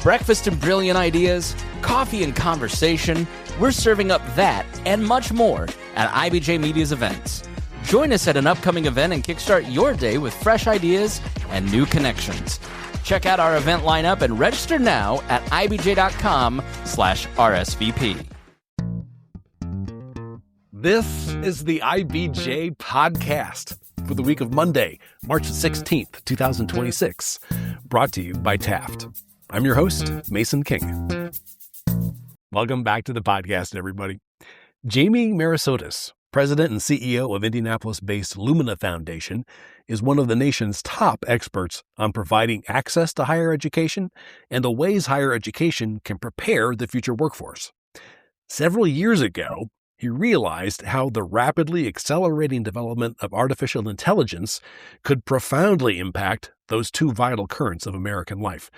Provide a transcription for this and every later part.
Breakfast and brilliant ideas, coffee and conversation, we're serving up that and much more at IBJ Media's events. Join us at an upcoming event and kickstart your day with fresh ideas and new connections. Check out our event lineup and register now at ibj.com/RSVP. This is the IBJ Podcast for the week of Monday, March 16th, 2026, brought to you by Taft. I'm your host, Mason King. Welcome back to the podcast, everybody. Jamie Merisotis, president and CEO of Indianapolis-based Lumina Foundation, is one of the nation's top experts on providing access to higher education and the ways higher education can prepare the future workforce. Several years ago, he realized how the rapidly accelerating development of artificial intelligence could profoundly impact those two vital currents of American life.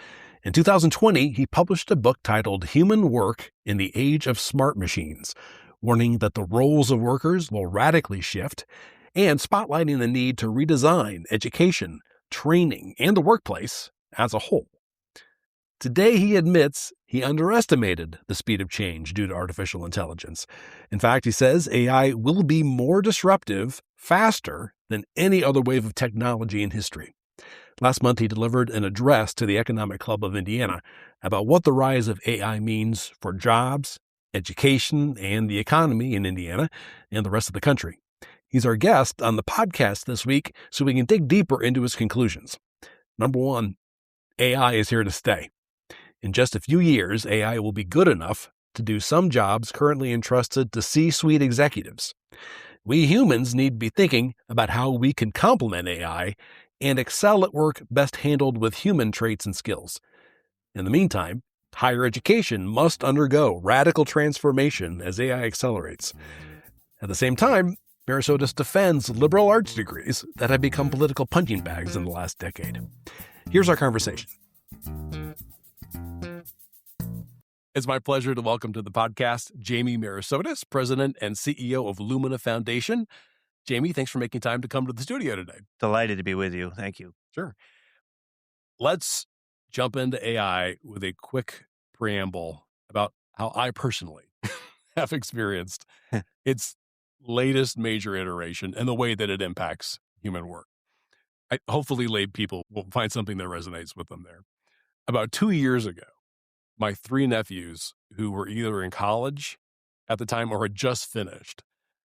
In 2020, he published a book titled Human Work in the Age of Smart Machines, warning that the roles of workers will radically shift and spotlighting the need to redesign education, training, and the workplace as a whole. Today, he admits he underestimated the speed of change due to artificial intelligence. In fact, he says AI will be more disruptive faster than any other wave of technology in history. Last month, he delivered an address to the Economic Club of Indiana about what the rise of AI means for jobs, education, and the economy in Indiana and the rest of the country. He's our guest on the podcast this week, so we can dig deeper into his conclusions. Number one, AI is here to stay. In just a few years, AI will be good enough to do some jobs currently entrusted to C-suite executives. We humans need to be thinking about how we can complement AI and excel at work best handled with human traits and skills. In the meantime, higher education must undergo radical transformation as AI accelerates. At the same time, Merisotis defends liberal arts degrees that have become political punching bags in the last decade. Here's our conversation. It's my pleasure to welcome to the podcast Jamie Merisotis, president and CEO of Lumina Foundation. Jamie, thanks for making time to come to the studio today. Delighted to be with you. Thank you. Sure. Let's jump into AI with a quick preamble about how I personally have experienced its latest major iteration and the way that it impacts human work. Hopefully lay people will find something that resonates with them there. About 2 years ago, my 3 nephews, who were either in college at the time or had just finished,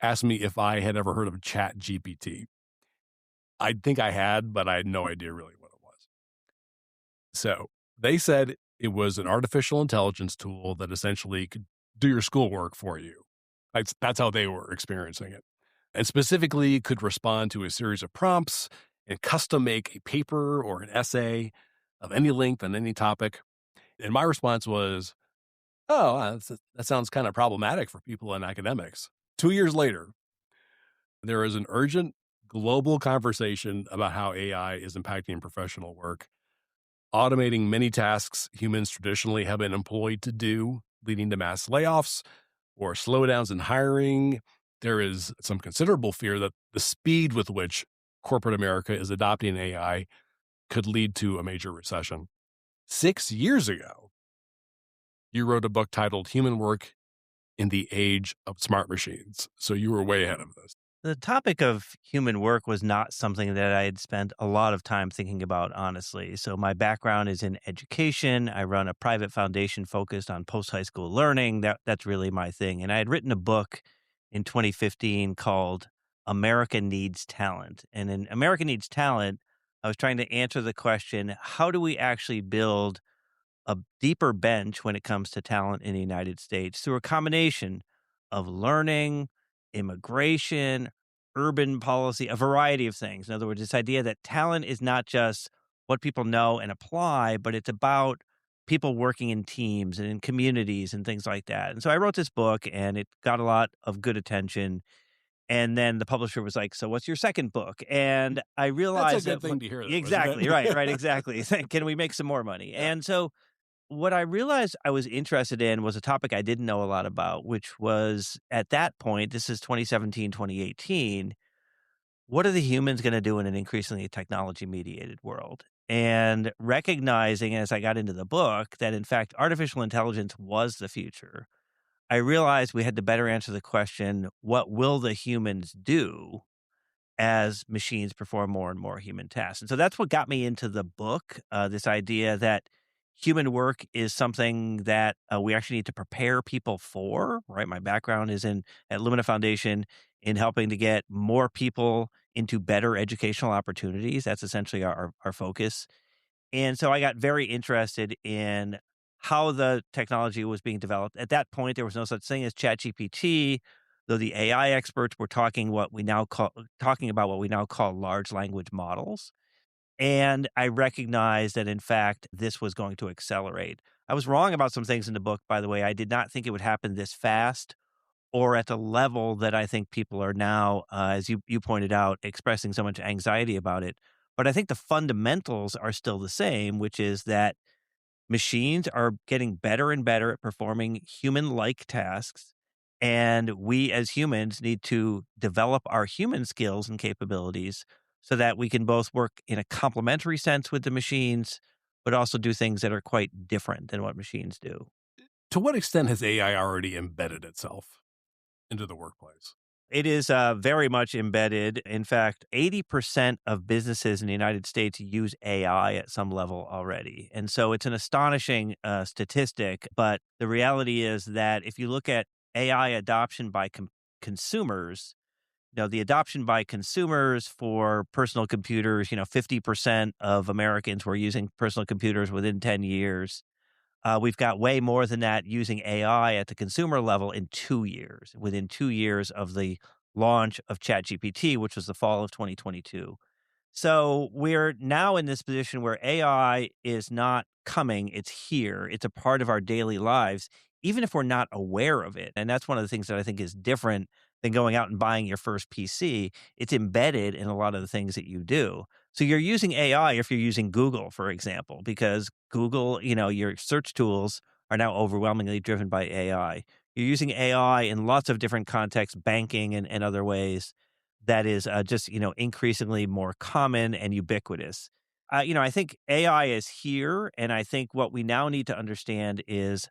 asked me if I had ever heard of ChatGPT. I think I had, but I had no idea really what it was. So they said it was an artificial intelligence tool that essentially could do your schoolwork for you. That's how they were experiencing it. And specifically could respond to a series of prompts and custom make a paper or an essay of any length on any topic. And my response was, that sounds kind of problematic for people in academics. 2 years later, there is an urgent global conversation about how AI is impacting professional work, automating many tasks humans traditionally have been employed to do, leading to mass layoffs or slowdowns in hiring. There is some considerable fear that the speed with which corporate America is adopting AI could lead to a major recession. 6 years ago, you wrote a book titled Human Work in the Age of Smart Machines. So you were way ahead of this. The topic of human work was not something that I had spent a lot of time thinking about, honestly. So my background is in education. I run a private foundation focused on post-high school learning. That's really my thing. And I had written a book in 2015 called America Needs Talent. And in America Needs Talent, I was trying to answer the question, how do we actually build a deeper bench when it comes to talent in the United States through a combination of learning, immigration, urban policy, a variety of things. In other words, this idea that talent is not just what people know and apply, but it's about people working in teams and in communities and things like that. And so I wrote this book and it got a lot of good attention. And then the publisher was like, so what's your second book? And I realized that's a good thing to hear. Exactly. Right. Exactly. Can we make some more money? Yeah. And so what I realized I was interested in was a topic I didn't know a lot about, which was at that point, this is 2017, 2018, what are the humans going to do in an increasingly technology-mediated world? and recognizing as I got into the book that, in fact, artificial intelligence was the future. I realized we had to better answer the question, what will the humans do as machines perform more and more human tasks? And so that's what got me into the book, this idea that human work is something that we actually need to prepare people for, right? My background is at Lumina Foundation in helping to get more people into better educational opportunities. That's essentially our focus. And so I got very interested in how the technology was being developed. At that point, there was no such thing as ChatGPT, though the AI experts were talking about what we now call large language models. And I recognized that, in fact, this was going to accelerate. I was wrong about some things in the book, by the way. I did not think it would happen this fast or at the level that I think people are now, as you pointed out, expressing so much anxiety about it. But I think the fundamentals are still the same, which is that machines are getting better and better at performing human-like tasks, and we as humans need to develop our human skills and capabilities so that we can both work in a complementary sense with the machines, but also do things that are quite different than what machines do. To what extent has AI already embedded itself into the workplace? It is very much embedded. In fact, 80% of businesses in the United States use AI at some level already. And so it's an astonishing statistic. But the reality is that if you look at AI adoption by consumers, the adoption by consumers for personal computers, 50% of Americans were using personal computers within 10 years. We've got way more than that using AI at the consumer level in 2 years, within 2 years of the launch of ChatGPT, which was the fall of 2022. So we're now in this position where AI is not coming, it's here. It's a part of our daily lives, even if we're not aware of it. And that's one of the things that I think is different than going out and buying your first PC. It's embedded in a lot of the things that you do. So you're using AI if you're using Google, for example, because Google, your search tools are now overwhelmingly driven by AI. You're using AI in lots of different contexts, banking and other ways that is just, increasingly more common and ubiquitous. I think AI is here, and I think what we now need to understand is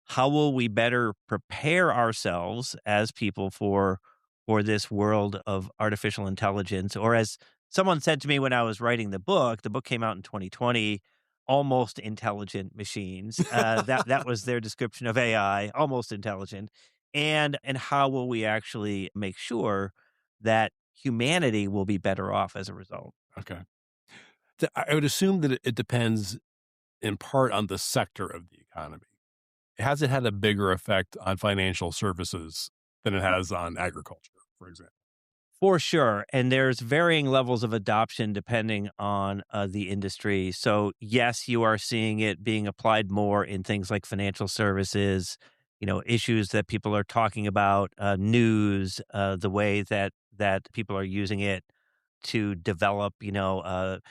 how will we better prepare ourselves as people for this world of artificial intelligence, or as someone said to me when I was writing the book came out in 2020, almost intelligent machines. That was their description of AI, almost intelligent. And how will we actually make sure that humanity will be better off as a result? Okay. I would assume that it depends in part on the sector of the economy. Has it had a bigger effect on financial services than it has on agriculture, for example? For sure. And there's varying levels of adoption depending on the industry. So, yes, you are seeing it being applied more in things like financial services, issues that people are talking about, news, the way that people are using it to develop,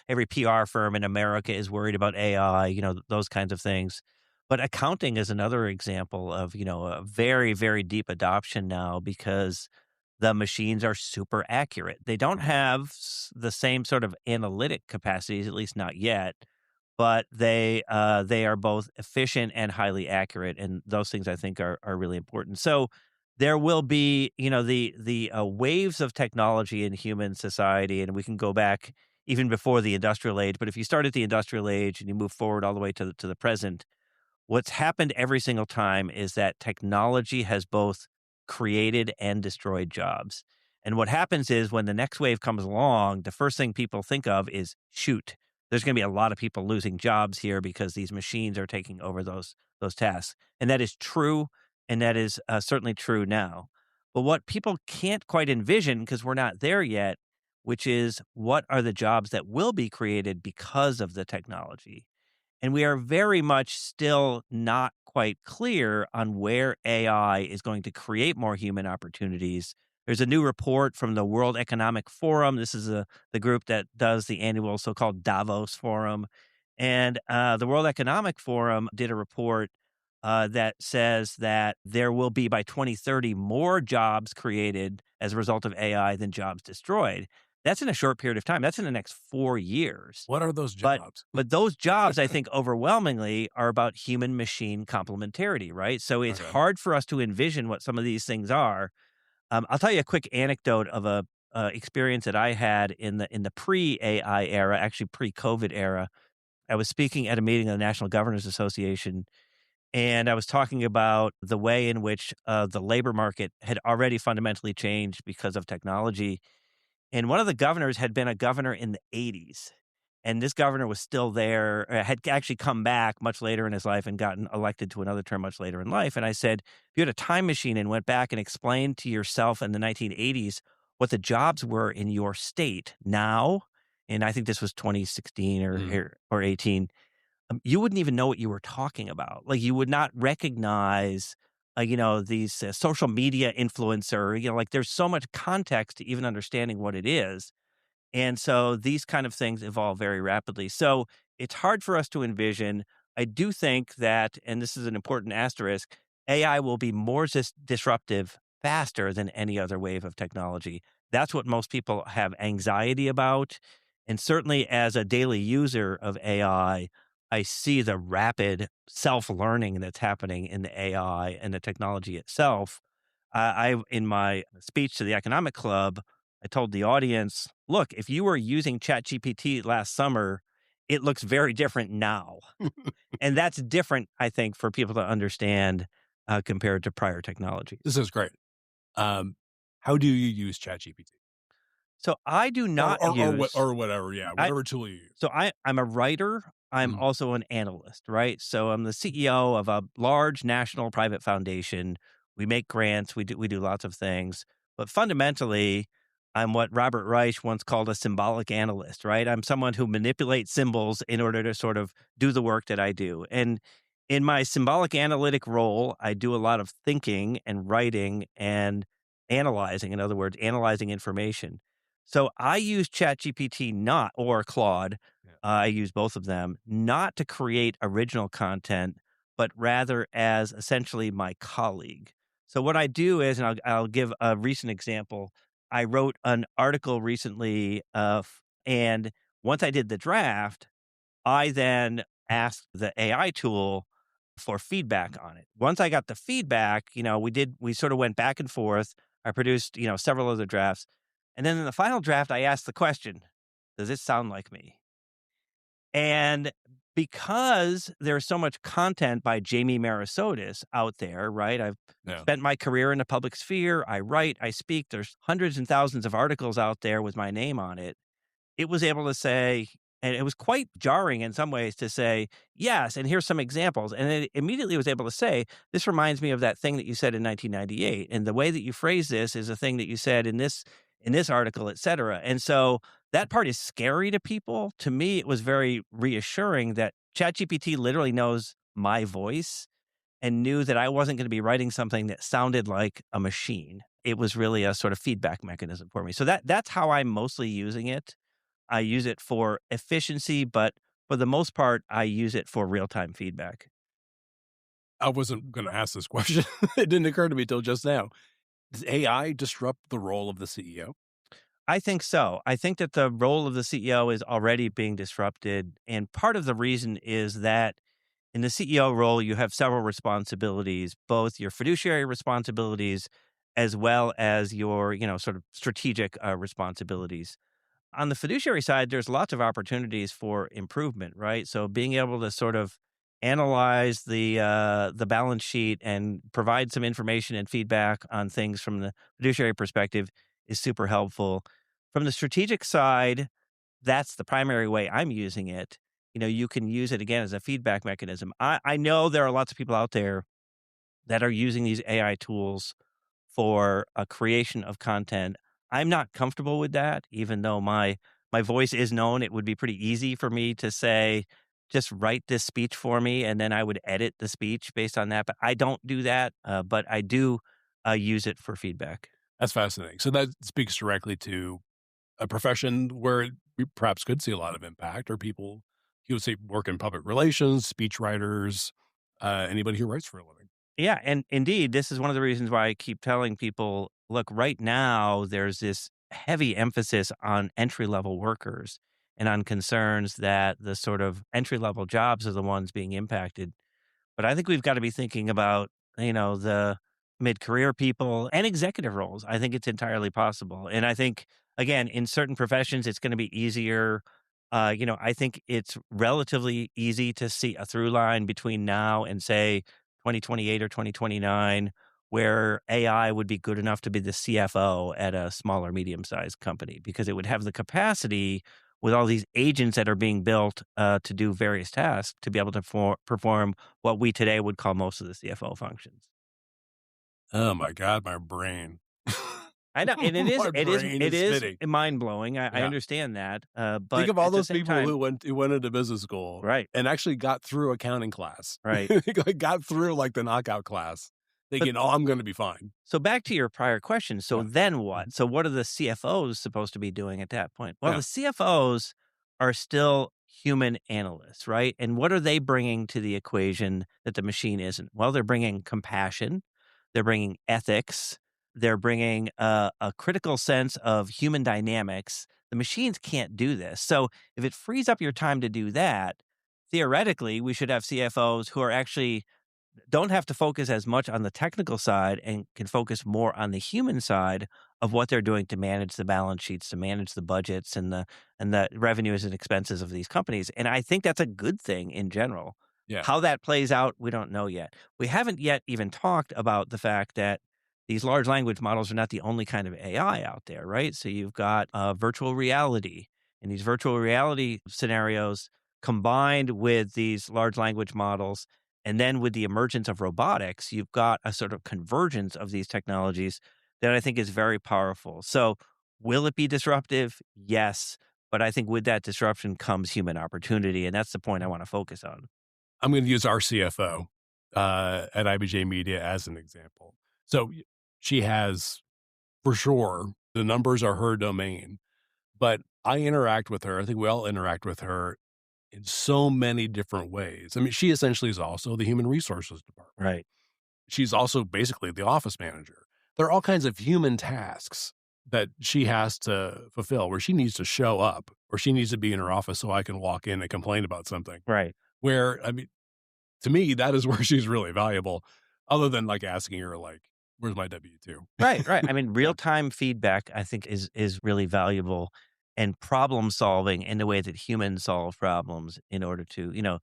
every PR firm in America is worried about AI, those kinds of things. But accounting is another example of, a very, very deep adoption now because the machines are super accurate. They don't have the same sort of analytic capacities, at least not yet, but they are both efficient and highly accurate, and those things I think are really important. So there will be, the waves of technology in human society, and we can go back even before the industrial age. But if you start at the industrial age and you move forward all the way to the present, what's happened every single time is that technology has both created and destroyed jobs. And what happens is when the next wave comes along, the first thing people think of is, shoot, there's going to be a lot of people losing jobs here because these machines are taking over those tasks. And that is true, and that is certainly true now. But what people can't quite envision, because we're not there yet, which is what are the jobs that will be created because of the technology? And we are very much still not quite clear on where AI is going to create more human opportunities. There's a new report from the World Economic Forum. This is the group that does the annual so-called Davos Forum. And the World Economic Forum did a report that says that there will be by 2030 more jobs created as a result of AI than jobs destroyed. That's in a short period of time. That's in the next 4 years. What are those But jobs? those jobs, I think, overwhelmingly are about human-machine complementarity, right? So it's Okay. hard for us to envision what some of these things are. I'll tell you a quick anecdote of a experience that I had in the pre-AI era, actually pre-COVID era. I was speaking at a meeting of the National Governors Association, and I was talking about the way in which the labor market had already fundamentally changed because of technology. And one of the governors had been a governor in the '80s. And this governor was still there, had actually come back much later in his life and gotten elected to another term much later in life. And I said, if you had a time machine and went back and explained to yourself in the 1980s what the jobs were in your state now, and I think this was 2016 or 18, you wouldn't even know what you were talking about. Like you would not recognize, these social media influencer, like there's so much context to even understanding what it is. And so these kind of things evolve very rapidly. So it's hard for us to envision. I do think that, and this is an important asterisk, AI will be more disruptive faster than any other wave of technology. That's what most people have anxiety about. And certainly as a daily user of AI, I see the rapid self-learning that's happening in the AI and the technology itself. In my speech to the Economic Club, I told the audience, look, if you were using ChatGPT last summer, it looks very different now. And that's different, I think, for people to understand compared to prior technologies. This is great. How do you use ChatGPT? So I do not use or whatever, whatever tool you use. So I'm a writer. I'm also an analyst, right? So I'm the CEO of a large national private foundation. We make grants. We do lots of things. But fundamentally, I'm what Robert Reich once called a symbolic analyst, right? I'm someone who manipulates symbols in order to sort of do the work that I do. And in my symbolic analytic role, I do a lot of thinking and writing and analyzing, in other words, analyzing information. So I use ChatGPT or Claude. I use both of them, not to create original content, but rather as essentially my colleague. So what I do is, and I'll give a recent example. I wrote an article recently, and once I did the draft, I then asked the AI tool for feedback on it. Once I got the feedback, we sort of went back and forth. I produced, several other drafts. And then in the final draft, I asked the question, does this sound like me? And because there's so much content by Jamie Merisotis out there, right? I've spent my career in the public sphere. I write, I speak. There's hundreds and thousands of articles out there with my name on it. It was able to say, and it was quite jarring in some ways to say, yes, and here's some examples. And it immediately was able to say, this reminds me of that thing that you said in 1998. And the way that you phrase this is a thing that you said in this article, et cetera. And so that part is scary to people. To me, it was very reassuring that ChatGPT literally knows my voice and knew that I wasn't going to be writing something that sounded like a machine. It was really a sort of feedback mechanism for me. So that's how I'm mostly using it. I use it for efficiency, but for the most part, I use it for real-time feedback. I wasn't going to ask this question. It didn't occur to me till just now. Does AI disrupt the role of the CEO? I think so. I think that the role of the CEO is already being disrupted. And part of the reason is that in the CEO role, you have several responsibilities, both your fiduciary responsibilities as well as your, sort of strategic responsibilities. On the fiduciary side, there's lots of opportunities for improvement, right? So being able to sort of analyze the balance sheet and provide some information and feedback on things from the fiduciary perspective is super helpful. From the strategic side, that's the primary way I'm using it. You can use it again as a feedback mechanism. I know there are lots of people out there that are using these AI tools for a creation of content. I'm not comfortable with that, even though my voice is known. It would be pretty easy for me to say, just write this speech for me, and then I would edit the speech based on that. But I don't do that, but I do use it for feedback. That's fascinating. So that speaks directly to a profession where we perhaps could see a lot of impact, or people, you would say, work in public relations, speech writers, anybody who writes for a living. Yeah, and indeed, this is one of the reasons why I keep telling people, look, right now there's this heavy emphasis on entry-level workers and on concerns that the sort of entry-level jobs are the ones being impacted. But I think we've got to be thinking about, the mid-career people and executive roles. I think it's entirely possible. And I think, again, in certain professions, it's going to be easier. I think it's relatively easy to see a through line between now and, say, 2028 or 2029, where AI would be good enough to be the CFO at a small or medium-sized company because it would have the capacity with all these agents that are being built to do various tasks to be able to perform what we today would call most of the CFO functions. Oh my God, my brain. I know, and My brain it is is spinning. mind blowing. I Yeah. understand that, Think but of all at the those same people time, who went into business school right, and actually got through accounting class. right. Like, got through like the knockout class, But thinking, "Oh, I'm going to be fine." so back to your prior question. So Yeah. then what? Mhm. So what are the CFOs supposed to be doing at that point? Well, Yeah. the CFOs are still human analysts, right? And what are they bringing to the equation that the machine isn't? Well, they're bringing compassion, they're bringing ethics, they're bringing a critical sense of human dynamics. The machines can't do this. So if it frees up your time to do that, theoretically, we should have CFOs who are actually don't have to focus as much on the technical side and can focus more on the human side of what they're doing to manage the balance sheets, to manage the budgets and the revenues and expenses of these companies. And I think that's a good thing in general. Yeah. How that plays out, we don't know yet. We haven't yet even talked about the fact that these large language models are not the only kind of AI out there, right? So you've got virtual reality, and these virtual reality scenarios combined with these large language models and then with the emergence of robotics, you've got a sort of convergence of these technologies that I think is very powerful. So, will it be disruptive? Yes. But I think with that disruption comes human opportunity. And that's the point I want to focus on. I'm going to use our CFO at IBJ Media as an example. So she has, for sure, the numbers are her domain, but I interact with her. I think we all interact with her in so many different ways. I mean, she essentially is also the human resources department. Right. She's also basically the office manager. There are all kinds of human tasks that she has to fulfill where she needs to show up or she needs to be in her office so I can walk in and complain about something. Right. Where, I mean, to me, that is where she's really valuable, other than like asking her, like, where's my W-2? Right, right. I mean, Yeah. real-time feedback, I think, is really valuable, and problem solving in the way that humans solve problems in order to,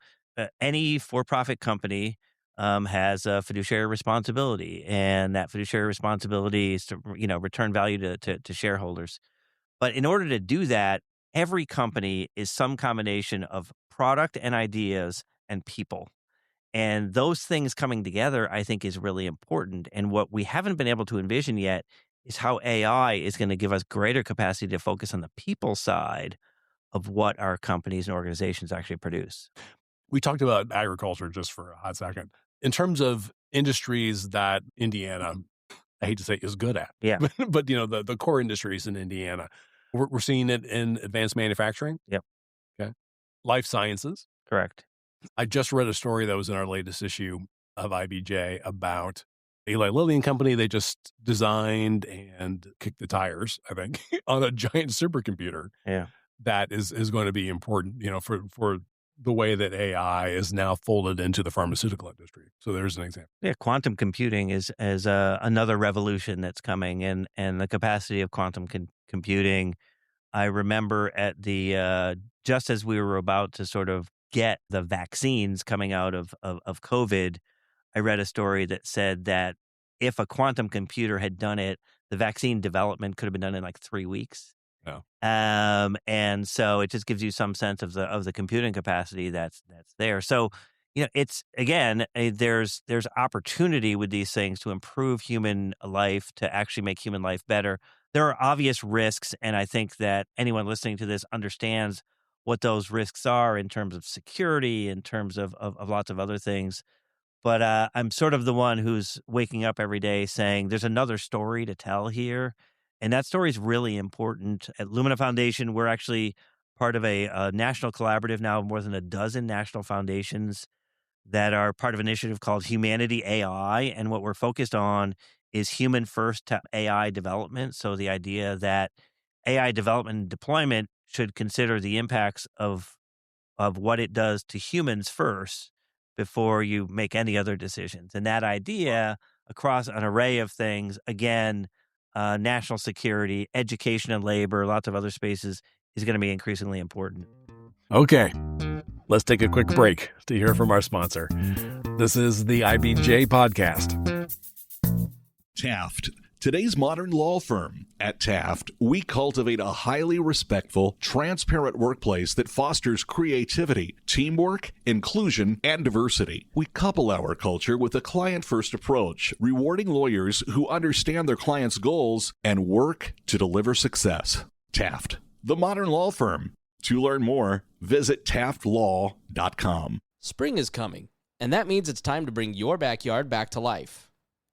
any for-profit company has a fiduciary responsibility, and that fiduciary responsibility is to, return value to shareholders. But in order to do that, every company is some combination of product and ideas and people. And those things coming together, I think, is really important. And what we haven't been able to envision yet is how AI is going to give us greater capacity to focus on the people side of what our companies and organizations actually produce. We talked about agriculture just for a hot second. In terms of industries that Indiana, I hate to say, is good at, Yeah. but the core industries in Indiana, we're seeing it in advanced manufacturing. Yep. Okay. Life sciences. Correct. I just read a story that was in our latest issue of IBJ about Eli Lilly and Company. They just designed and kicked the tires, I think, on a giant supercomputer. Yeah. That is going to be important, for the way that AI is now folded into the pharmaceutical industry. So there's an example. Yeah. Quantum computing is another revolution that's coming, and the capacity of quantum computing. I remember at the just as we were about to sort of get the vaccines coming out of COVID, I read a story that said that if a quantum computer had done it, the vaccine development could have been done in like 3 weeks. Yeah. And so it just gives you some sense of the computing capacity that's there. So, it's again, there's opportunity with these things to improve human life, to actually make human life better. There are obvious risks, and I think that anyone listening to this understands what those risks are in terms of security, in terms of lots of other things. But I'm sort of the one who's waking up every day saying there's another story to tell here. And that story is really important. At Lumina Foundation, we're actually part of a national collaborative now, more than a dozen national foundations that are part of an initiative called Humanity AI. And what we're focused on is human first AI development. So the idea that AI development and deployment should consider the impacts of what it does to humans first before you make any other decisions. And that idea across an array of things, again, national security, education and labor, lots of other spaces, is going to be increasingly important. Okay, let's take a quick break to hear from our sponsor. This is the IBJ Podcast. Taft, today's modern law firm. At Taft, we cultivate a highly respectful, transparent workplace that fosters creativity, teamwork, inclusion, and diversity. We couple our culture with a client-first approach, rewarding lawyers who understand their clients' goals and work to deliver success. Taft, the modern law firm. To learn more, visit taftlaw.com. Spring is coming, and that means it's time to bring your backyard back to life.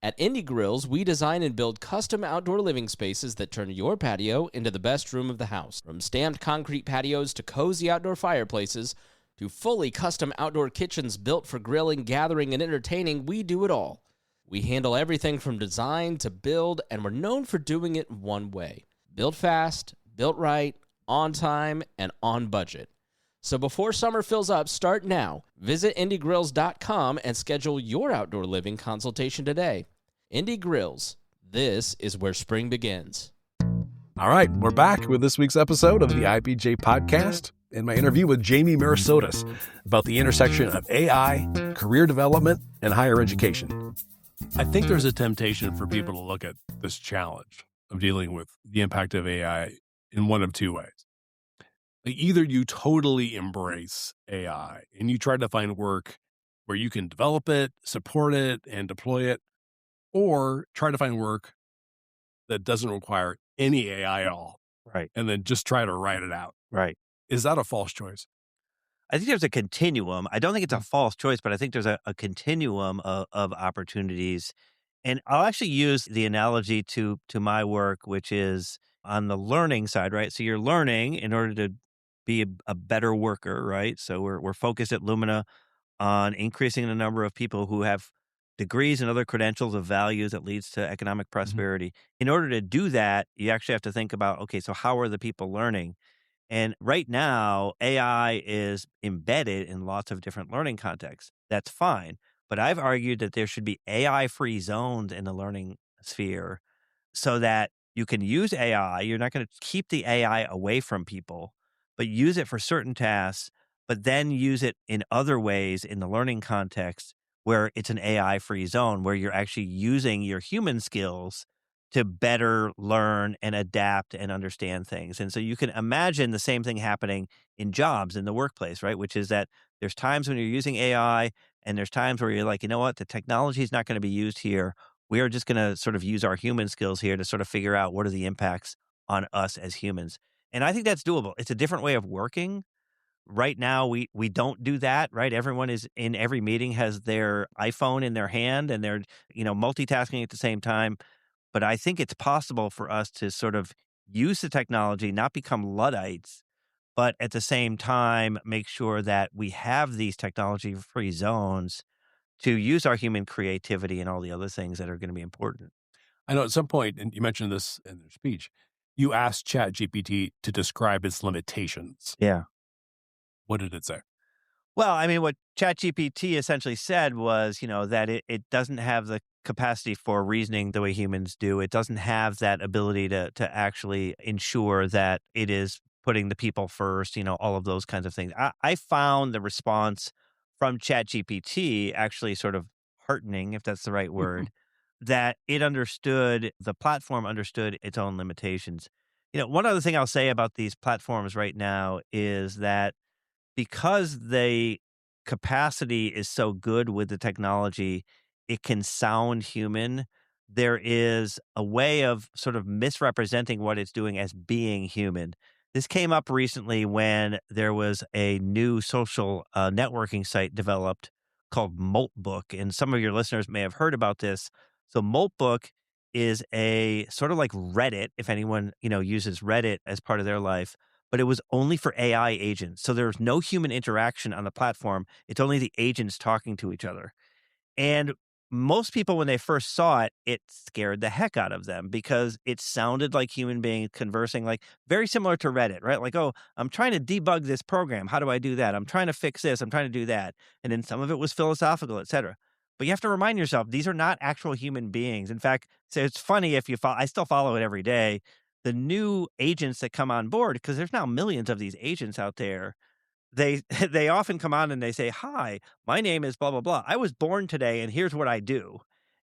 At Indie Grills, we design and build custom outdoor living spaces that turn your patio into the best room of the house. From stamped concrete patios to cozy outdoor fireplaces to fully custom outdoor kitchens built for grilling, gathering, and entertaining, we do it all. We handle everything from design to build, and we're known for doing it one way. Built fast, built right, on time, and on budget. So before summer fills up, start now. Visit IndieGrills.com and schedule your outdoor living consultation today. Indie Grills, this is where spring begins. All right, we're back with this week's episode of the IBJ Podcast and my interview with Jamie Merisotis about the intersection of AI, career development, and higher education. I think there's a temptation for people to look at this challenge of dealing with the impact of AI in one of two ways. Like either you totally embrace AI and you try to find work where you can develop it, support it, and deploy it, or try to find work that doesn't require any AI at all. Right. And then just try to write it out. Right. Is that a false choice? I think there's a continuum. I don't think it's a false choice, but I think there's a continuum of opportunities. And I'll actually use the analogy to my work, which is on the learning side, right? So you're learning in order to be a better worker, right? So we're focused at Lumina on increasing the number of people who have degrees and other credentials of values that leads to economic prosperity. In order to do that, you actually have to think about, okay, so how are the people learning? And right now, AI is embedded in lots of different learning contexts. That's fine. But I've argued that there should be AI-free zones in the learning sphere so that you can use AI. You're not going to keep the AI away from people, but use it for certain tasks, but then use it in other ways in the learning context where it's an AI-free zone, where you're actually using your human skills to better learn and adapt and understand things. And so you can imagine the same thing happening in jobs in the workplace, right? Which is that there's times when you're using AI and there's times where you're like, you know what, the technology is not going to be used here. We are just going to sort of use our human skills here to sort of figure out what are the impacts on us as humans. And I think that's doable. It's a different way of working. Right now, we don't do that, right? Everyone is in every meeting has their iPhone in their hand and they're, multitasking at the same time. But I think it's possible for us to sort of use the technology, not become Luddites, but at the same time, make sure that we have these technology-free zones to use our human creativity and all the other things that are going to be important. I know at some point, and you mentioned this in your speech, you asked ChatGPT to describe its limitations. Yeah. What did it say? Well, I mean, what ChatGPT essentially said was, that it doesn't have the capacity for reasoning the way humans do. It doesn't have that ability to actually ensure that it is putting the people first, all of those kinds of things. I found the response from ChatGPT actually sort of heartening, if that's the right word, that the platform understood its own limitations. One other thing I'll say about these platforms right now is that because the capacity is so good with the technology, it can sound human. There is a way of sort of misrepresenting what it's doing as being human. This came up recently when there was a new social networking site developed called Moltbook, and some of your listeners may have heard about this. So Moltbook is a sort of like Reddit, if anyone uses Reddit as part of their life, but it was only for AI agents. So there's no human interaction on the platform. It's only the agents talking to each other. And most people, when they first saw it, it scared the heck out of them because it sounded like human beings conversing, like very similar to Reddit, right? Like, oh, I'm trying to debug this program. How do I do that? I'm trying to fix this. I'm trying to do that. And then some of it was philosophical, et cetera. But you have to remind yourself, these are not actual human beings. In fact, so it's funny if you follow, I still follow it every day. The new agents that come on board, because there's now millions of these agents out there, they they often come on and they say, "Hi, my name is blah blah blah. I was born today, and here's what I do,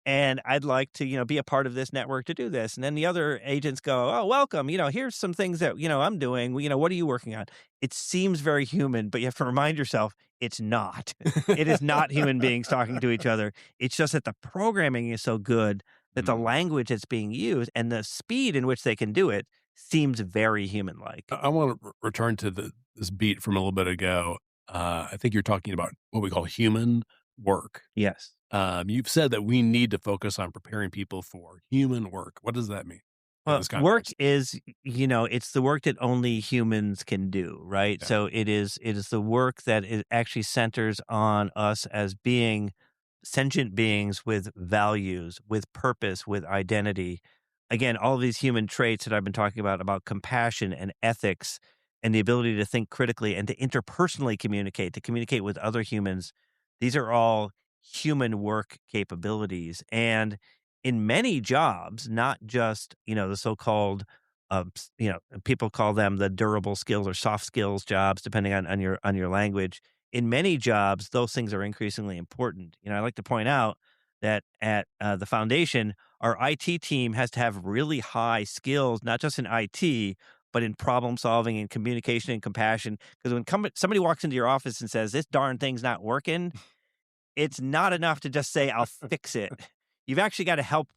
and I'd like to be a part of this network to do this." And then the other agents go, "Oh, welcome. Here's some things that I'm doing. What are you working on?" It seems very human, but you have to remind yourself it's not. It is not human beings talking to each other. It's just that the programming is so good that the language that's being used and the speed in which they can do it seems very human-like. I want to return to this beat from a little bit ago. I think you're talking about what we call human work. Yes. You've said that we need to focus on preparing people for human work. What does that mean? Well, work is, it's the work that only humans can do, right? Yeah. So it is the work that it actually centers on us as being sentient beings with values, with purpose, with identity. Again, all of these human traits that I've been talking about compassion and ethics and the ability to think critically and to interpersonally communicate, to communicate with other humans. These are all human work capabilities. And in many jobs, not just, the so-called, people call them the durable skills or soft skills jobs, depending on your language. In many jobs, those things are increasingly important. I like to point out that at the foundation, our IT team has to have really high skills, not just in IT, but in problem solving and communication and compassion. Because when somebody walks into your office and says, "This darn thing's not working," it's not enough to just say, "I'll fix it." You've actually got to help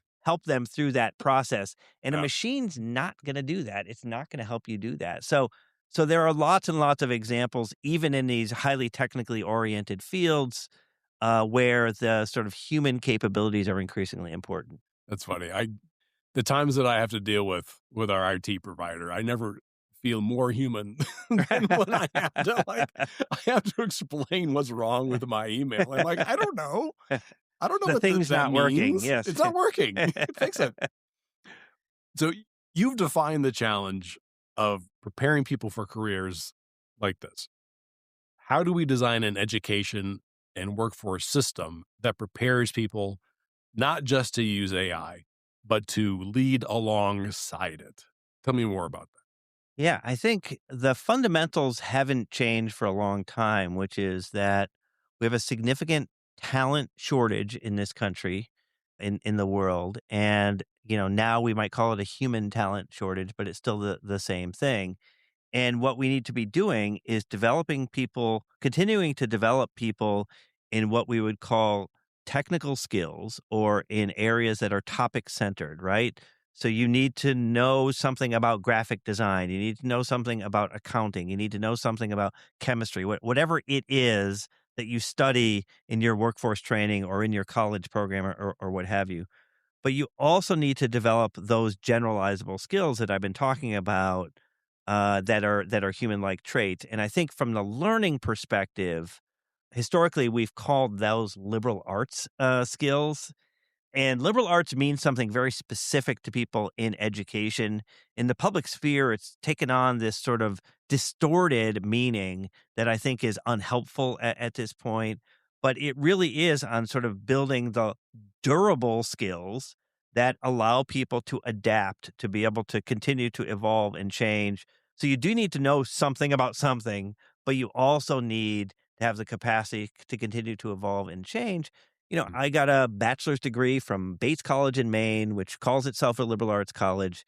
them through that process. And a machine's not going to do that. It's not going to help you do that. So there are lots and lots of examples, even in these highly technically oriented fields, where the sort of human capabilities are increasingly important. That's funny. The times that I have to deal with our IT provider, I never feel more human than when I have to explain what's wrong with my email. I'm like, I don't know. I don't know The what thing's that not working. means. Yes. It's not working. Fix it. So you've defined the challenge of preparing people for careers like this. How do we design an education and workforce system that prepares people not just to use AI, but to lead alongside it? Tell me more about that. Yeah, I think the fundamentals haven't changed for a long time, which is that we have a significant talent shortage in this country, in the world. And, now we might call it a human talent shortage, but it's still the same thing. And what we need to be doing is developing people, continuing to develop people in what we would call technical skills or in areas that are topic centered, right? So you need to know something about graphic design. You need to know something about accounting. You need to know something about chemistry, whatever it is that you study in your workforce training or in your college program or what have you. But you also need to develop those generalizable skills that I've been talking about, that are human-like traits. And I think from the learning perspective, historically, we've called those liberal arts skills. And liberal arts means something very specific to people in education. In the public sphere, it's taken on this sort of distorted meaning that I think is unhelpful at this point. But it really is on sort of building the durable skills that allow people to adapt, to be able to continue to evolve and change. So you do need to know something about something, but you also need to have the capacity to continue to evolve and change. I got a bachelor's degree from Bates College in Maine, which calls itself a liberal arts college,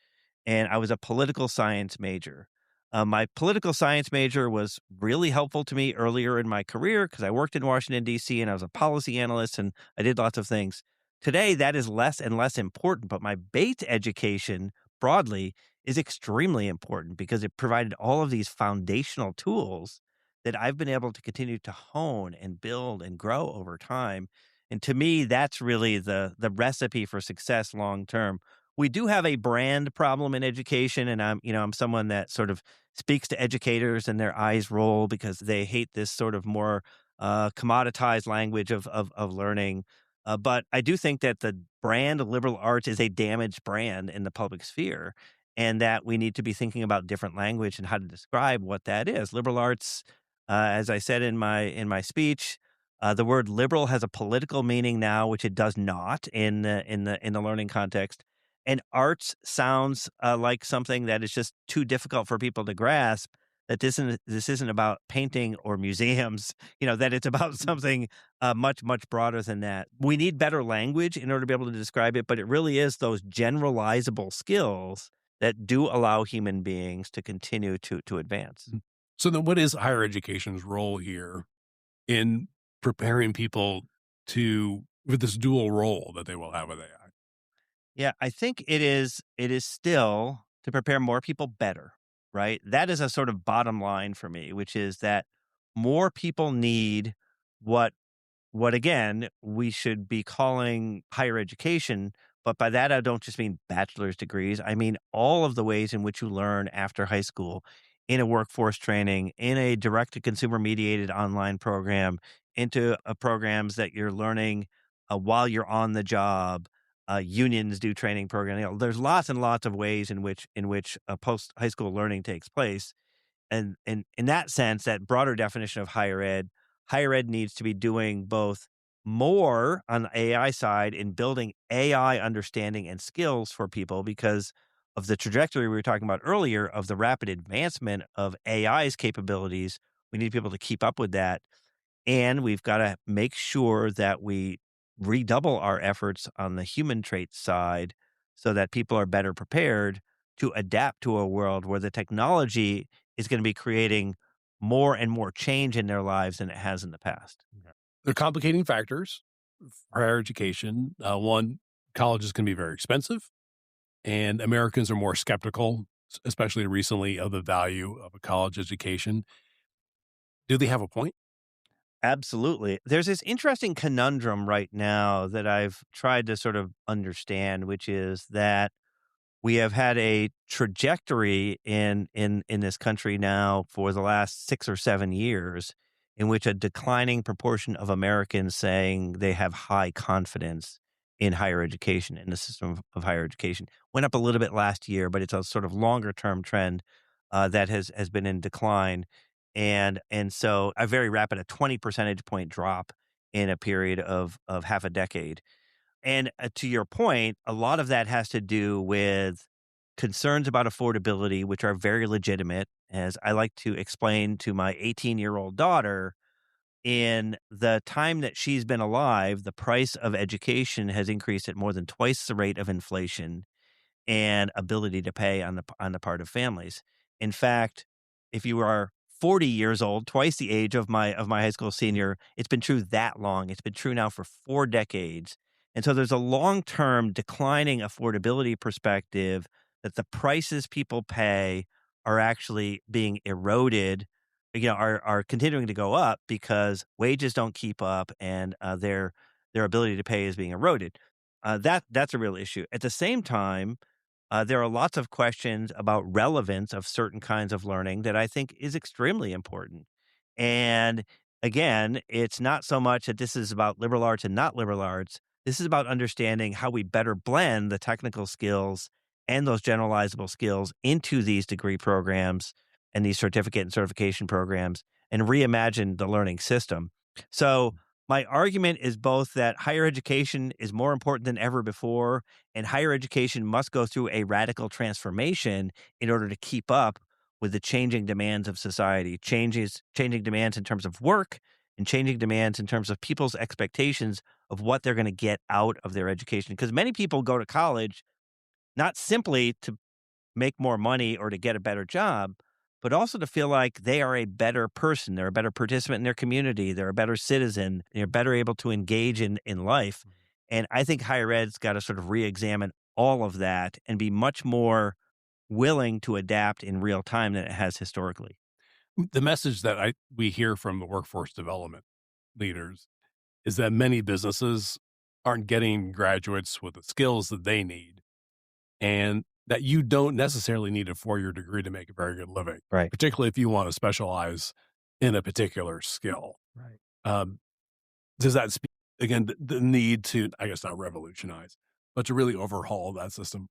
and I was a political science major. My political science major was really helpful to me earlier in my career because I worked in Washington, D.C., and I was a policy analyst, and I did lots of things. Today, that is less and less important, but my Bates education broadly is extremely important because it provided all of these foundational tools that I've been able to continue to hone and build and grow over time. And to me, that's really the recipe for success long term. We do have a brand problem in education, and I'm someone that sort of speaks to educators and their eyes roll because they hate this sort of more commoditized language of learning. But I do think that the brand of liberal arts is a damaged brand in the public sphere, and that we need to be thinking about different language and how to describe what that is. Liberal arts, as I said in my speech, the word liberal has a political meaning now, which it does not in the learning context. And arts sounds like something that is just too difficult for people to grasp. That this isn't about painting or museums. That it's about something much, much broader than that. We need better language in order to be able to describe it, but it really is those generalizable skills that do allow human beings to continue to advance. So then what is higher education's role here in preparing people with this dual role that they will have with AI? Yeah, I think it is still to prepare more people better, right? That is a sort of bottom line for me, which is that more people need what again we should be calling higher education. But by that, I don't just mean bachelor's degrees. I mean all of the ways in which you learn after high school, in a workforce training, in a direct to consumer mediated online program, into programs that you're learning while you're on the job. Unions do training programs. There's lots and lots of ways in which post high school learning takes place. And in that sense, that broader definition of higher ed needs to be doing both more on the AI side in building AI understanding and skills for people because of the trajectory we were talking about earlier of the rapid advancement of AI's capabilities. We need people to keep up with that. And we've got to make sure that we redouble our efforts on the human trait side so that people are better prepared to adapt to a world where the technology is going to be creating more and more change in their lives than it has in the past. They're complicating factors for higher education. One, college is going to be very expensive, and Americans are more skeptical, especially recently, of the value of a college education. Do they have a point? Absolutely. There's this interesting conundrum right now that I've tried to sort of understand, which is that we have had a trajectory in this country now for the last 6 or 7 years in which a declining proportion of Americans saying they have high confidence in higher education, in the system of higher education. Went up a little bit last year, but it's a sort of longer term trend that has been in decline. And so a very rapid, a 20 percentage point drop in a period of half a decade. And to your point, a lot of that has to do with concerns about affordability, which are very legitimate. As I like to explain to my 18-year-old daughter, in the time that she's been alive, the price of education has increased at more than twice the rate of inflation and ability to pay on the part of families. In fact, if you are 40 years old, twice the age of my high school senior, it's been true that long. It's been true now for 4 decades. And so there's a long-term declining affordability perspective that the prices people pay are actually being eroded, are continuing to go up because wages don't keep up and their ability to pay is being eroded. That's a real issue. At the same time, there are lots of questions about relevance of certain kinds of learning that I think is extremely important. And again, it's not so much that this is about liberal arts and not liberal arts. This is about understanding how we better blend the technical skills and those generalizable skills into these degree programs and these certificate and certification programs and reimagine the learning system. So my argument is both that higher education is more important than ever before, and higher education must go through a radical transformation in order to keep up with the changing demands of society, changing demands in terms of work and changing demands in terms of people's expectations of what they're going to get out of their education. Because many people go to college not simply to make more money or to get a better job, but also to feel like they are a better person. They're a better participant in their community. They're a better citizen. They're better able to engage in life. And I think higher ed's got to sort of re-examine all of that and be much more willing to adapt in real time than it has historically. The message that we hear from the workforce development leaders is that many businesses aren't getting graduates with the skills that they need, and that you don't necessarily need a 4-year degree to make a very good living, Right? Particularly if you want to specialize in a particular skill. Right. Does that speak again, the need to, I guess not revolutionize, but to really overhaul that system.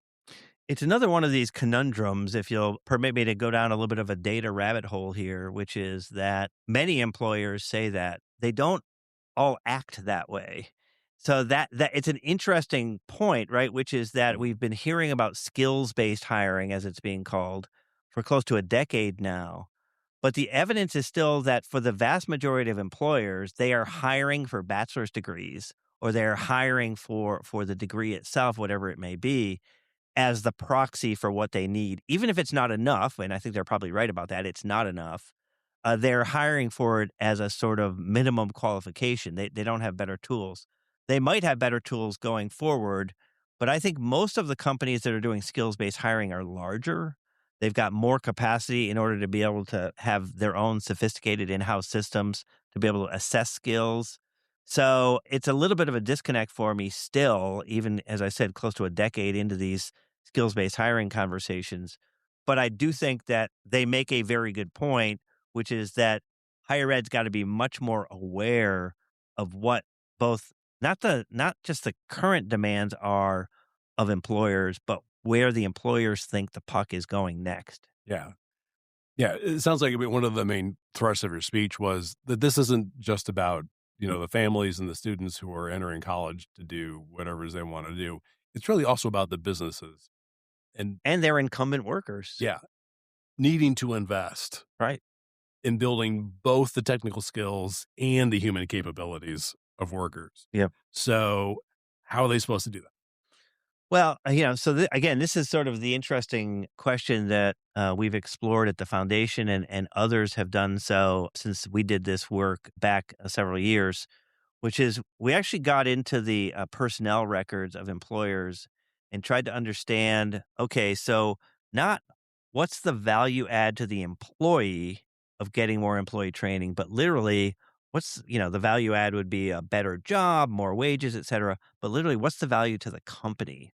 It's another one of these conundrums, if you'll permit me to go down a little bit of a data rabbit hole here, which is that many employers say that they don't all act that way. So that it's an interesting point, right? Which is that we've been hearing about skills-based hiring, as it's being called, for close to a decade now. But the evidence is still that for the vast majority of employers, they are hiring for bachelor's degrees, or they're hiring for the degree itself, whatever it may be, as the proxy for what they need, even if it's not enough. And I think they're probably right about that. It's not enough. They're hiring for it as a sort of minimum qualification. They don't have better tools. They might have better tools going forward, but I think most of the companies that are doing skills-based hiring are larger. They've got more capacity in order to be able to have their own sophisticated in-house systems to be able to assess skills. So it's a little bit of a disconnect for me still, even as I said, close to a decade into these skills-based hiring conversations. But I do think that they make a very good point, which is that higher ed's got to be much more aware of what both not just the current demands are of employers, but where the employers think the puck is going next. Yeah. Yeah. It sounds like one of the main thrusts of your speech was that this isn't just about, the families and the students who are entering college to do whatever it is they want to do. It's really also about the businesses and their incumbent workers. Yeah, needing to invest right in building both the technical skills and the human capabilities of workers. Yep. So how are they supposed to do that? Well, so again, this is sort of the interesting question that we've explored at the foundation, and others have done so since we did this work back several years, which is we actually got into the personnel records of employers and tried to understand, okay, so not what's the value add to the employee of getting more employee training, but literally what's, the value add would be a better job, more wages, et cetera, but literally what's the value to the company?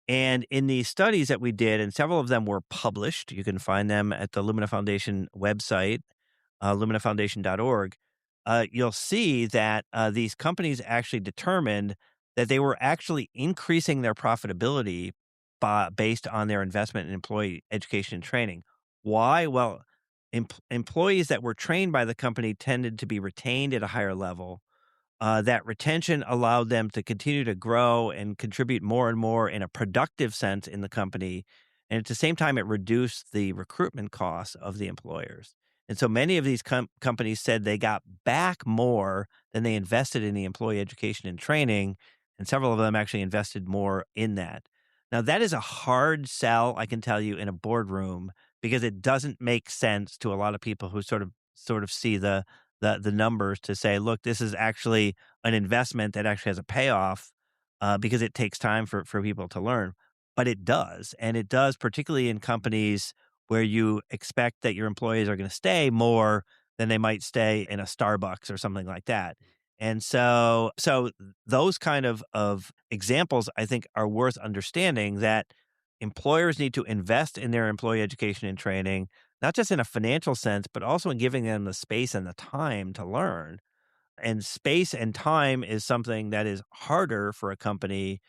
And in the studies that we did, and several of them were published, you can find them at the Lumina Foundation website, luminafoundation.org, you'll see that these companies actually determined that they were actually increasing their profitability based on their investment in employee education and training. Why? Well, employees that were trained by the company tended to be retained at a higher level. That retention allowed them to continue to grow and contribute more and more in a productive sense in the company. And at the same time, it reduced the recruitment costs of the employers. And so many of these companies said they got back more than they invested in the employee education and training. And several of them actually invested more in that. Now, that is a hard sell, I can tell you, in a boardroom, because it doesn't make sense to a lot of people who sort of see the numbers to say, look, this is actually an investment that actually has a payoff because it takes time for people to learn. But it does. And it does, particularly in companies where you expect that your employees are going to stay more than they might stay in a Starbucks or something like that. And so those kind of examples, I think, are worth understanding, that employers need to invest in their employee education and training, not just in a financial sense, but also in giving them the space and the time to learn. And space and time is something that is harder for a company.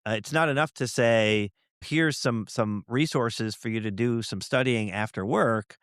It's not enough to say, here's some resources for you to do some studying after work.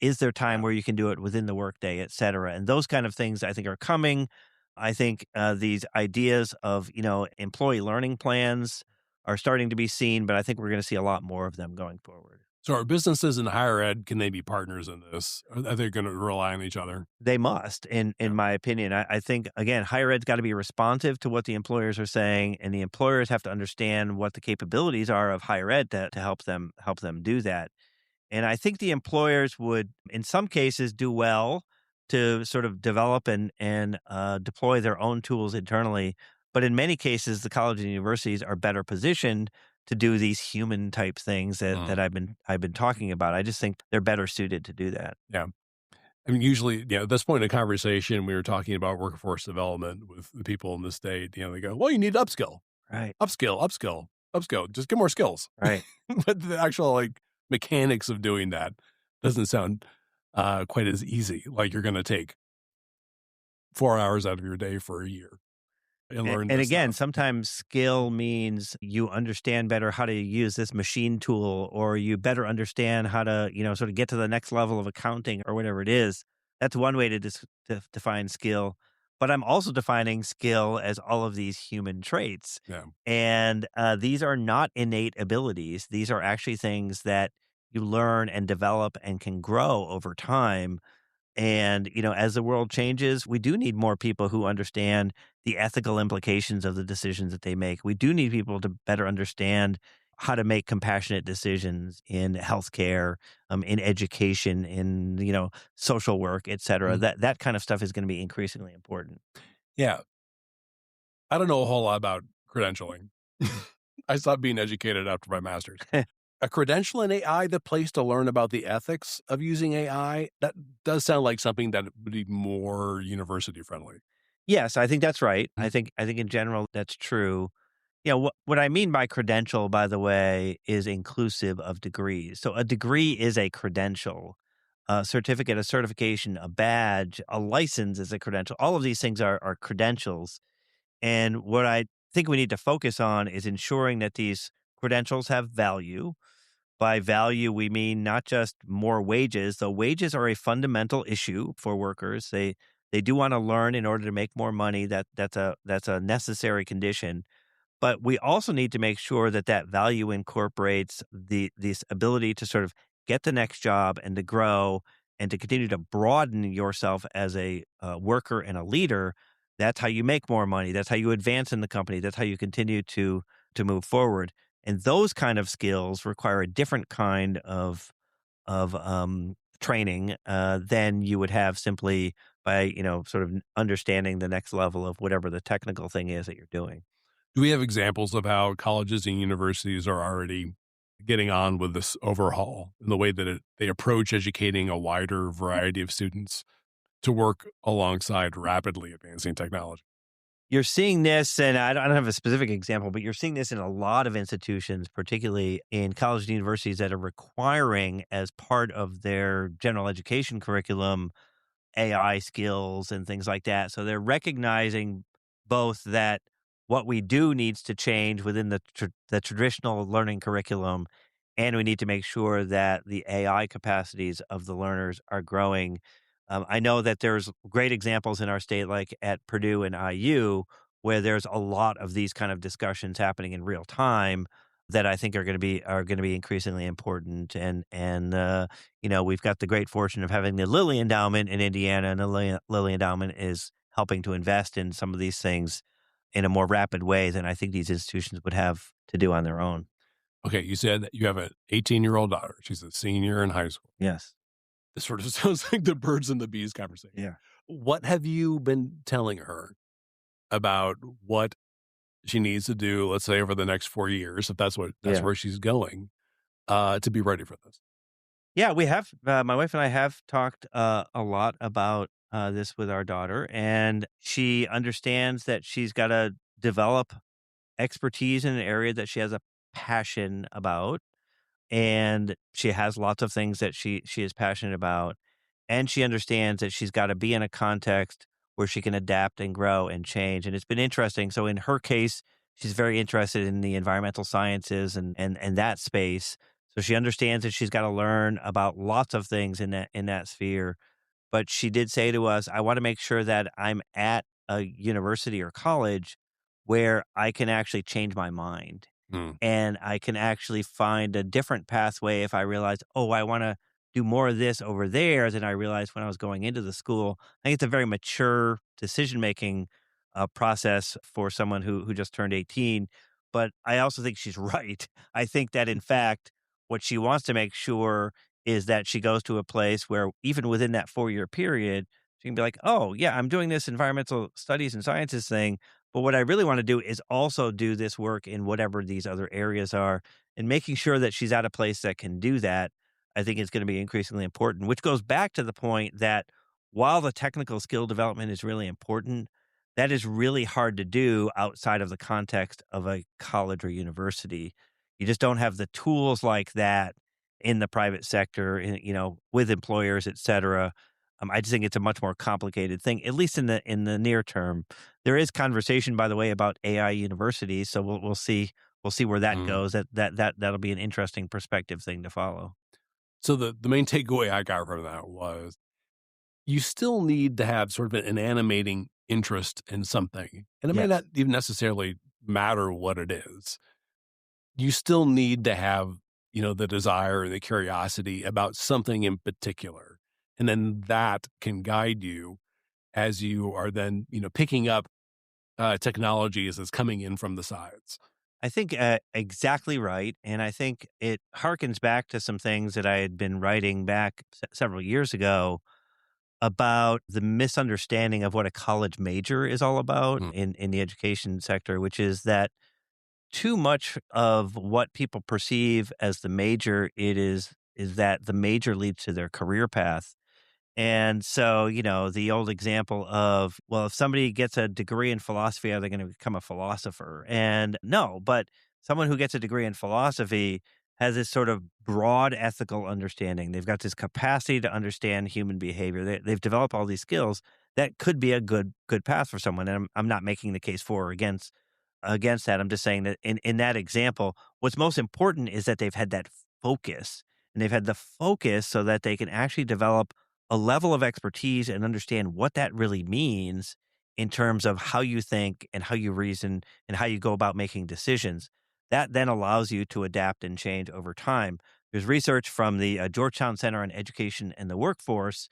Is there time where you can do it within the workday, et cetera? And those kind of things, I think, are coming. I think these ideas of, employee learning plans are starting to be seen, but I think we're going to see a lot more of them going forward. So are businesses in higher ed, can they be partners in this? Are they going to rely on each other? They must, in my opinion. I think, again, higher ed's got to be responsive to what the employers are saying, and the employers have to understand what the capabilities are of higher ed to help them do that. And I think the employers would, in some cases, do well to sort of develop and deploy their own tools internally. But in many cases, the colleges and universities are better positioned to do these human type things that I've been talking about. I just think they're better suited to do that. Yeah. I mean, usually, at this point in the conversation, we were talking about workforce development with the people in the state. They go, well, you need to upskill. Right. Upskill. Just get more skills. Right. But the actual mechanics of doing that doesn't sound quite as easy. Like you're going to take 4 hours out of your day for a year. and learn And this again, stuff. sometimes skill means you understand better how to use this machine tool, or you better understand how to, sort of get to the next level of accounting or whatever it is. That's one way to define skill. But I'm also defining skill as all of these human traits. Yeah. And these are not innate abilities. These are actually things that you learn and develop and can grow over time. And, as the world changes, we do need more people who understand the ethical implications of the decisions that they make. We do need people to better understand how to make compassionate decisions in healthcare, in education, in, social work, et cetera. Mhm. That kind of stuff is going to be increasingly important. Yeah. I don't know a whole lot about credentialing. I stopped being educated after my master's. A credential in AI, the place to learn about the ethics of using AI, that does sound like something that would be more university friendly. Yes, I think that's right. Mhm. I think in general that's true. What I mean by credential, by the way, is inclusive of degrees. So a degree is a credential, a certificate, a certification, a badge, a license is a credential. All of these things are credentials. And what I think we need to focus on is ensuring that these credentials have value. By value, we mean not just more wages, though wages are a fundamental issue for workers. They do want to learn in order to make more money. That's a necessary condition. But we also need to make sure that that value incorporates this ability to sort of get the next job and to grow and to continue to broaden yourself as a worker and a leader. That's how you make more money. That's how you advance in the company. That's how you continue to move forward. And those kind of skills require a different kind of training than you would have simply by sort of understanding the next level of whatever the technical thing is that you're doing. Do we have examples of how colleges and universities are already getting on with this overhaul in the way that they approach educating a wider variety of students to work alongside rapidly advancing technology? You're seeing this, and I don't have a specific example, but you're seeing this in a lot of institutions, particularly in colleges and universities that are requiring as part of their general education curriculum AI skills and things like that. So they're recognizing both that what we do needs to change within the traditional learning curriculum, and we need to make sure that the AI capacities of the learners are growing. I know that there's great examples in our state, like at Purdue and IU, where there's a lot of these kind of discussions happening in real time that I think are going to be increasingly important. And we've got the great fortune of having the Lilly Endowment in Indiana, and the Lilly Endowment is helping to invest in some of these things in a more rapid way than I think these institutions would have to do on their own. Okay, you said that you have an 18-year-old daughter. She's a senior in high school. Yes. This sort of sounds like the birds and the bees conversation. Yeah. What have you been telling her about what she needs to do, let's say over the next 4 years, if that's Yeah. where she's going, to be ready for this? Yeah, we have. My wife and I have talked a lot about this with our daughter, and she understands that she's got to develop expertise in an area that she has a passion about, and she has lots of things that she is passionate about, and she understands that she's got to be in a context where she can adapt and grow and change. And it's been interesting. So in her case, she's very interested in the environmental sciences and that space. So she understands that she's got to learn about lots of things in that sphere. But she did say to us, I want to make sure that I'm at a university or college where I can actually change my mind Mm. and I can actually find a different pathway if I realize, oh, I want to do more of this over there than I realized when I was going into the school. I think it's a very mature decision-making process for someone who just turned 18. But I also think she's right. I think that, in fact, what she wants to make sure is that she goes to a place where even within that 4-year period, she can be like, oh, yeah, I'm doing this environmental studies and sciences thing. But what I really want to do is also do this work in whatever these other areas are, and making sure that she's at a place that can do that, I think is going to be increasingly important, which goes back to the point that while the technical skill development is really important, that is really hard to do outside of the context of a college or university. You just don't have the tools like that in the private sector, with employers, et cetera. I just think it's a much more complicated thing, at least in the near term. There is conversation, by the way, about AI universities, so we'll see where that goes. That'll be an interesting perspective thing to follow. So the main takeaway I got from that was you still need to have sort of an animating interest in something. And it may not even necessarily matter what it is. You still need to have, the desire and the curiosity about something in particular. And then that can guide you as you are then, picking up technologies that's coming in from the sides. I think exactly right. And I think it harkens back to some things that I had been writing back several years ago about the misunderstanding of what a college major is all about in the education sector, which is that too much of what people perceive as the major is that the major leads to their career path. And so, the old example of, well, if somebody gets a degree in philosophy, are they going to become a philosopher? And no, but someone who gets a degree in philosophy has this sort of broad ethical understanding. They've got this capacity to understand human behavior. They've developed all these skills that could be a good path for someone. And I'm not making the case for or against that. I'm just saying that in that example, what's most important is that they've had that focus, and they've had the focus so that they can actually develop a level of expertise and understand what that really means in terms of how you think and how you reason and how you go about making decisions. That then allows you to adapt and change over time. There's research from the Georgetown Center on Education and the Workforce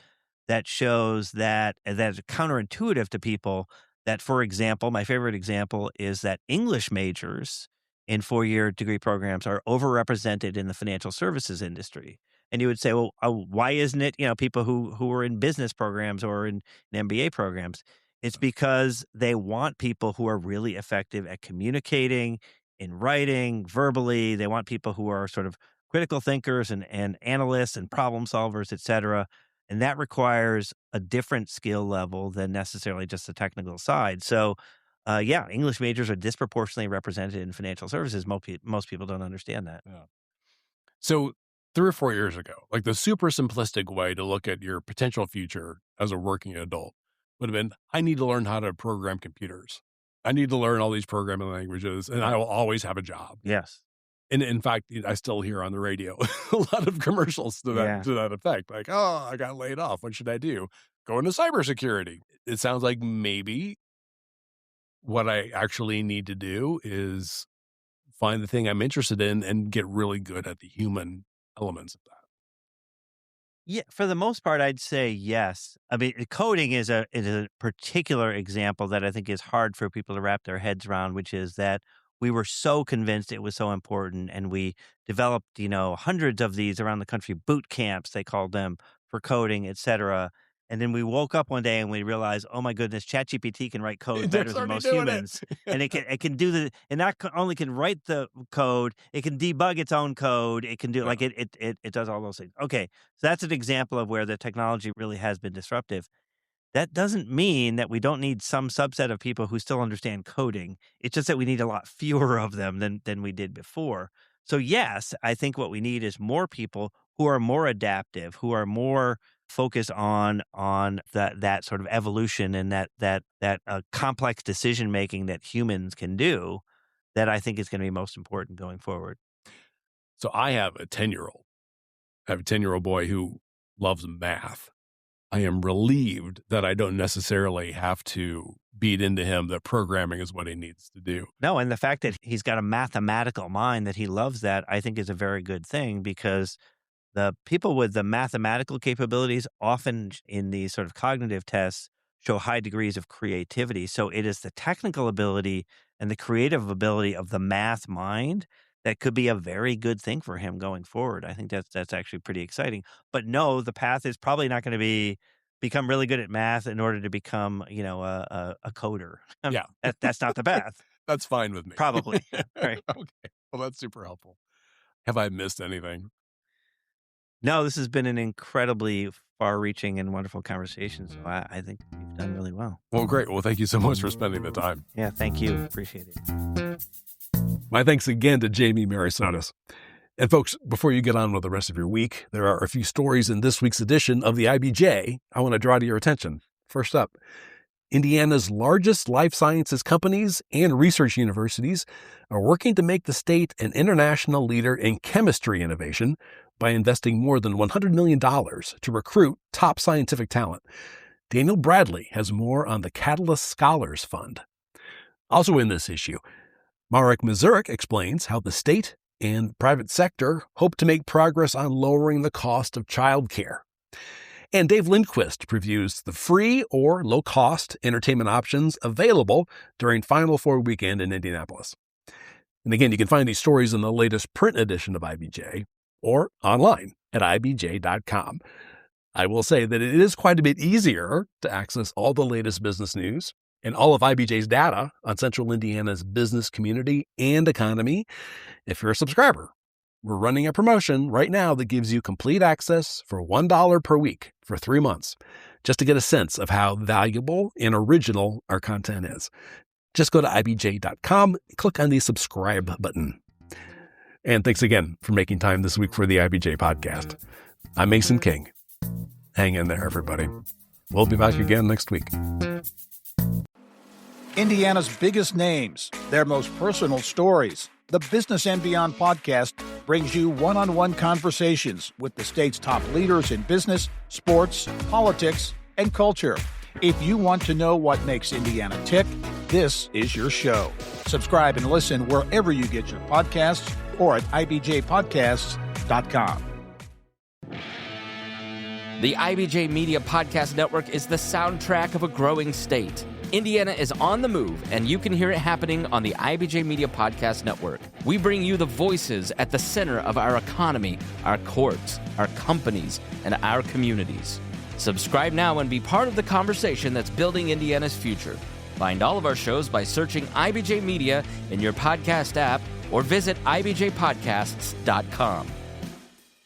that shows that it's counterintuitive to people that, for example, my favorite example is that English majors in four-year degree programs are overrepresented in the financial services industry. And you would say, well, why isn't it, people who are in business programs or in MBA programs? It's because they want people who are really effective at communicating, in writing, verbally. They want people who are sort of critical thinkers and analysts and problem solvers, et cetera. And that requires a different skill level than necessarily just the technical side. So, English majors are disproportionately represented in financial services. Most people don't understand that. Yeah. So 3 or 4 years ago, like the super simplistic way to look at your potential future as a working adult would have been, I need to learn how to program computers. I need to learn all these programming languages, and I will always have a job. Yes. And in fact, I still hear on the radio a lot of commercials to that effect. Like, oh, I got laid off. What should I do? Go into cybersecurity. It sounds like maybe what I actually need to do is find the thing I'm interested in and get really good at the human elements of that. Yeah, for the most part, I'd say yes. I mean, coding is a particular example that I think is hard for people to wrap their heads around, which is that we were so convinced it was so important, and we developed, hundreds of these around the country, boot camps, they called them, for coding, et cetera. And then we woke up one day and we realized, oh my goodness, ChatGPT can write code better than most humans. And it can do and not only can write the code, it can debug its own code. It can do it does all those things. Okay. So that's an example of where the technology really has been disruptive. That doesn't mean that we don't need some subset of people who still understand coding. It's just that we need a lot fewer of them than we did before. So yes, I think what we need is more people who are more adaptive, who are more focused on that sort of evolution and that complex decision making that humans can do. That I think is going to be most important going forward. So I have a 10-year-old. I have a 10-year-old boy who loves math. I am relieved that I don't necessarily have to beat into him that programming is what he needs to do. No, and the fact that he's got a mathematical mind, that he loves that, I think is a very good thing, because the people with the mathematical capabilities often in these sort of cognitive tests show high degrees of creativity. So it is the technical ability and the creative ability of the math mind that could be a very good thing for him going forward. I think that's actually pretty exciting. But no, the path is probably not going to become really good at math in order to become, a coder. Yeah. That's not the path. That's fine with me. Probably. Right. Okay. Well, that's super helpful. Have I missed anything? No, this has been an incredibly far-reaching and wonderful conversation. So I think you've done really well. Well, great. Well, thank you so much for spending the time. Yeah, thank you. Appreciate it. My thanks again to Jamie Merisotis. And folks, before you get on with the rest of your week, there are a few stories in this week's edition of the IBJ I want to draw to your attention. First up, Indiana's largest life sciences companies and research universities are working to make the state an international leader in chemistry innovation by investing more than $100 million to recruit top scientific talent. Daniel Bradley has more on the Catalyst Scholars Fund. Also in this issue, Marek Mazurek explains how the state and private sector hope to make progress on lowering the cost of childcare. And Dave Lindquist previews the free or low-cost entertainment options available during Final Four weekend in Indianapolis. And again, you can find these stories in the latest print edition of IBJ or online at IBJ.com. I will say that it is quite a bit easier to access all the latest business news and all of IBJ's data on Central Indiana's business community and economy if you're a subscriber. We're running a promotion right now that gives you complete access for $1 per week for 3 months, just to get a sense of how valuable and original our content is. Just go to IBJ.com, click on the subscribe button. And thanks again for making time this week for the IBJ podcast. I'm Mason King. Hang in there, everybody. We'll be back again next week. Indiana's biggest names, their most personal stories. The Business and Beyond podcast brings you one-on-one conversations with the state's top leaders in business, sports, politics, and culture. If you want to know what makes Indiana tick, this is your show. Subscribe and listen wherever you get your podcasts or at IBJpodcasts.com. The IBJ Media Podcast Network is the soundtrack of a growing state. Indiana is on the move, and you can hear it happening on the IBJ Media Podcast Network. We bring you the voices at the center of our economy, our courts, our companies, and our communities. Subscribe now and be part of the conversation that's building Indiana's future. Find all of our shows by searching IBJ Media in your podcast app or visit IBJpodcasts.com.